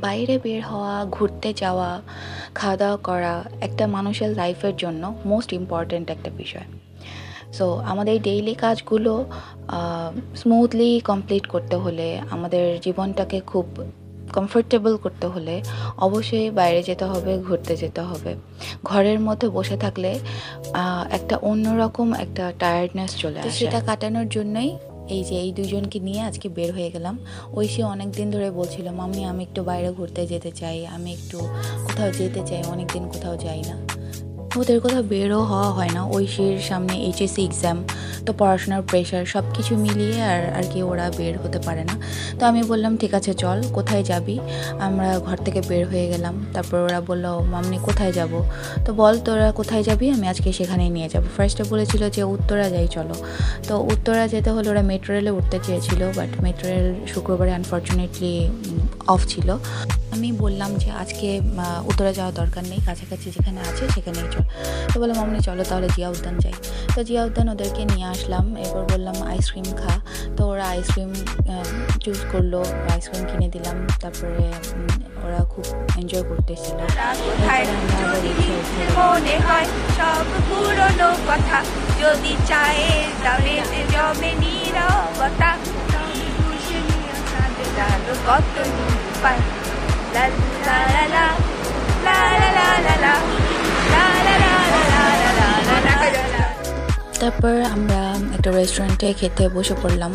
বাইরে বের হওয়া, ঘুরতে যাওয়া, খাওয়া-দাওয়া করা একটা মানুষের লাইফের জন্য মোস্ট ইম্পর্ট্যান্ট একটা বিষয়। সো আমাদের ডেইলি কাজগুলো স্মুথলি কমপ্লিট করতে হলে, আমাদের জীবনটাকে খুব কমফোর্টেবল করতে হলে অবশ্যই বাইরে যেতে হবে, ঘুরতে যেতে হবে। ঘরের মধ্যে বসে থাকলে একটা অন্যরকম একটা টায়ার্ডনেস চলে আসে। সেটা কাটানোর জন্যই এই দুজনকে নিয়ে আজকে বের হয়ে গেলাম। ঐশী অনেক দিন ধরে বলছিল, মাম্মি আমি একটু বাইরে ঘুরতে যেতে চাই, আমি একটু কোথাও যেতে চাই, অনেক দিন কোথাও যাই না। ওদের কোথাও বেরও হওয়া হয় না। ঐশীর সামনে এইচএসসি এক্সাম, তো পড়াশোনার প্রেশার সব কিছু মিলিয়ে আর কি ওরা বের হতে পারে না। তো আমি বললাম ঠিক আছে চল, কোথায় যাবি। আমরা ঘর থেকে বের হয়ে গেলাম। তারপর ওরা বললো মাম্মি কোথায় যাব, তো বল তোরা কোথায় যাবি, আমি আজকে সেখানেই নিয়ে যাব। ফার্স্টে বলেছিল যে উত্তরা যাই চলো, তো উত্তরা যেতে হলে ওরা মেট্রো রেলে উঠতে চেয়েছিল, বাট মেট্রো রেল শুক্রবারে আনফর্চুনেটলি অফ ছিল। আমি বললাম যে আজকে উত্তরা যাওয়ার দরকার নেই, কাছাকাছি যেখানে আছে সেখানেই চল। তো বললাম মামনি চলো তাহলে জিয়া উদ্যান যাই। তো জিয়া উদ্যান ওদেরকে নিয়ে আসলাম। এরপর বললাম আইসক্রিম খা, তো ওরা আইসক্রিম চুজ করলো, আইসক্রিম কিনে দিলাম। তারপরে ওরা খুব এনজয় করতেছিল। মনে হয় সব পুরনো কথা, যদি চায়ের দামে জমে নীরবতা, কত পায় লা লা লা লা লা লা লা লা লা লা লা লা। তারপর আমরা একটা রেস্টুরেন্টে খেতে বসে পড়লাম।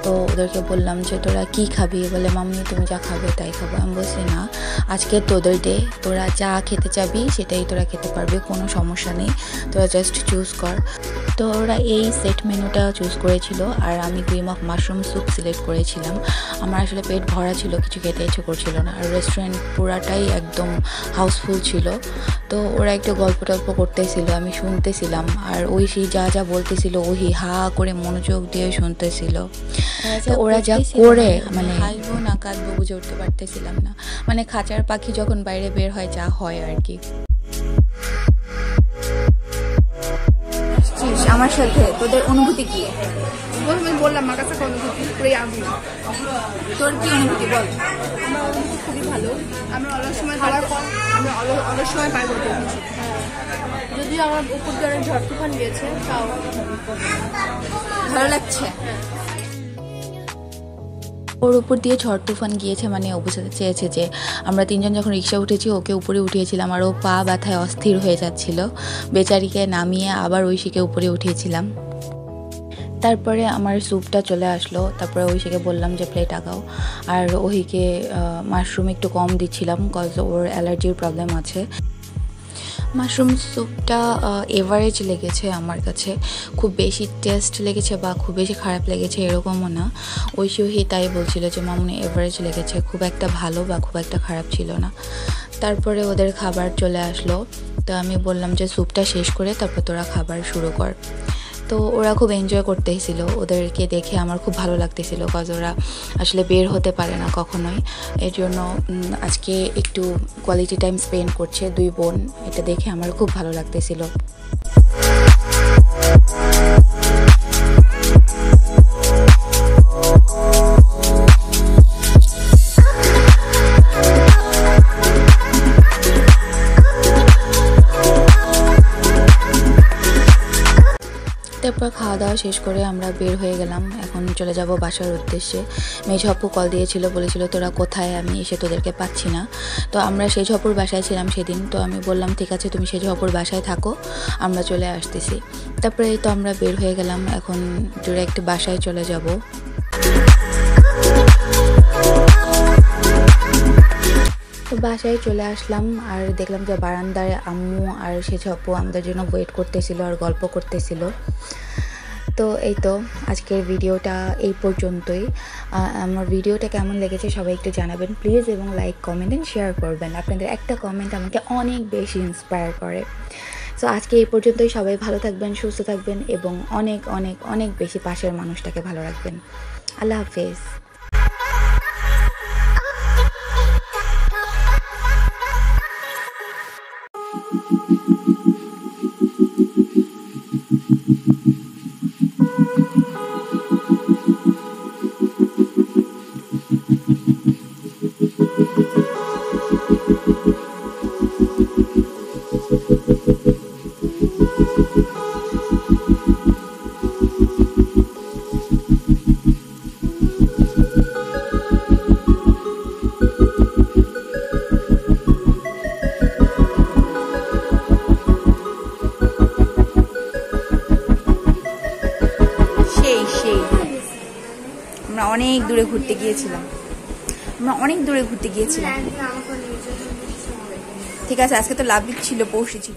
তো ওদেরকে বললাম যে তোরা কী খাবি, বলে মাম্মি তুমি যা খাবে তাই খাবো। আমি বলছি না, আজকে তোদের ডে, তোরা যা খেতে চাবি সেটাই তোরা খেতে পারবি, কোনো সমস্যা নেই, তোরা জাস্ট চুজ কর। তো ওরা এই সেট মেনুটা চুজ করেছিল, আর আমি cream of mushroom soup select করেছিলাম। আমার আসলে পেট ভরা ছিল, কিছু খেতে ইচ্ছে করছিল না, আর রেস্টুরেন্ট পুরাটাই একদম হাউসফুল ছিল। তো ওরা একটু গল্প টল্প করতেছিল, আমি শুনতেছিলাম, আর ঐশী যা যা বলতেছিল ওহি হা করে মনোযোগ দিয়ে শুনতেছিল। তো ওরা যা করে মানে হাসবো না কাঁদবো বুঝে উঠতে পারতেছিলাম না, মানে খাঁচার পাখি যখন বাইরে বের হয় যা হয় আর কি। আমার সাথে তোদের অনুভূতি কি? আমি বললাম আমার কাছে অনুভূতি পুরোই আগুন। তোর কি অনুভূতি বল? আমার অনুভূতি খুবই ভালো। আমরা অলস সময় তারা কম, আমরা অলস সময় পাই বলতে পারছি। যদিও আমার উপর দিয়ে অনেক ঝড় তুফান গিয়েছে, তাও ভালো লাগছে। ওর উপর দিয়ে ঝড় তুফান গিয়েছে মানে ও বোঝাতে চেয়েছে যে আমরা তিনজন যখন রিক্সা উঠেছি ওকে উপরে উঠিয়েছিলাম, আর ও পা ব্যথায় অস্থির হয়ে যাচ্ছিল। বেচারিকে নামিয়ে আবার ঐশীকে উপরে উঠিয়েছিলাম। তারপরে আমার স্যুপটা চলে আসলো। তারপরে ঐশীকে বললাম যে প্লেট আগাও, আর ওহিকে মাশরুম একটু কম দিচ্ছিলাম কজ ওর অ্যালার্জির প্রবলেম আছে। মাশরুম স্যুপটা এভারেজ লেগেছে আমার কাছে, খুব বেশি টেস্ট লেগেছে বা খুব বেশি খারাপ লেগেছে এরকমও না। ঐশী তাই বলছিল যে মামুনি এভারেজ লেগেছে, খুব একটা ভালো বা খুব একটা খারাপ ছিল না। তারপরে ওদের খাবার চলে আসলো। তো আমি বললাম যে স্যুপটা শেষ করে তারপর তোরা খাবার শুরু কর। তো ওরা খুব এনজয় করতেছিল, ওদেরকে দেখে আমার খুব ভালো লাগতেছিল কজ ওরা আসলে বের হতে পারে না কখনোই। এর জন্য আজকে একটু কোয়ালিটি টাইম স্পেন্ড করছে দুই বোন, এটা দেখে আমার খুব ভালো লাগতেছিল। তারপর খাওয়া দাওয়া শেষ করে আমরা বের হয়ে গেলাম। এখন চলে যাব বাসার উদ্দেশ্যে। মেজ আপু কল দিয়েছিল, বলেছিল তোরা কোথায়, আমি এসে তোদেরকে পাচ্ছি না। তো আমরা সেজ আপুর বাসায় ছিলাম সেদিন। তো আমি বললাম ঠিক আছে তুমি সেজ আপুর বাসায় থাকো, আমরা চলে আসতেছি। তারপরে এই তো আমরা বের হয়ে গেলাম, এখন ডিরেক্ট বাসায় চলে যাব। তো বাসায় চলে আসলাম, আর দেখলাম যে বারান্দায় আম্মু আর সেজ আপু আমাদের জন্য ওয়েট করতেছিল আর গল্প করতেছিল। তো এই তো আজকের ভিডিওটা এই পর্যন্তই। আমার ভিডিওটা কেমন লেগেছে সবাই একটু জানাবেন প্লিজ, এবং লাইক কমেন্ট এন্ড শেয়ার করবেন। আপনাদের একটা কমেন্ট আমাকে অনেক বেশি ইন্সপায়ার করে। সো আজকে এই পর্যন্তই। সবাই ভালো থাকবেন, সুস্থ থাকবেন, এবং অনেক অনেক অনেক বেশি পাশের মানুষটাকে ভালো রাখবেন। আল্লাহ হাফেজ। আমরা অনেক দূরে ঘুরতে গিয়েছিলাম ঠিক আছে, আজকে তো লাভ ছিল, পরশু ছিল।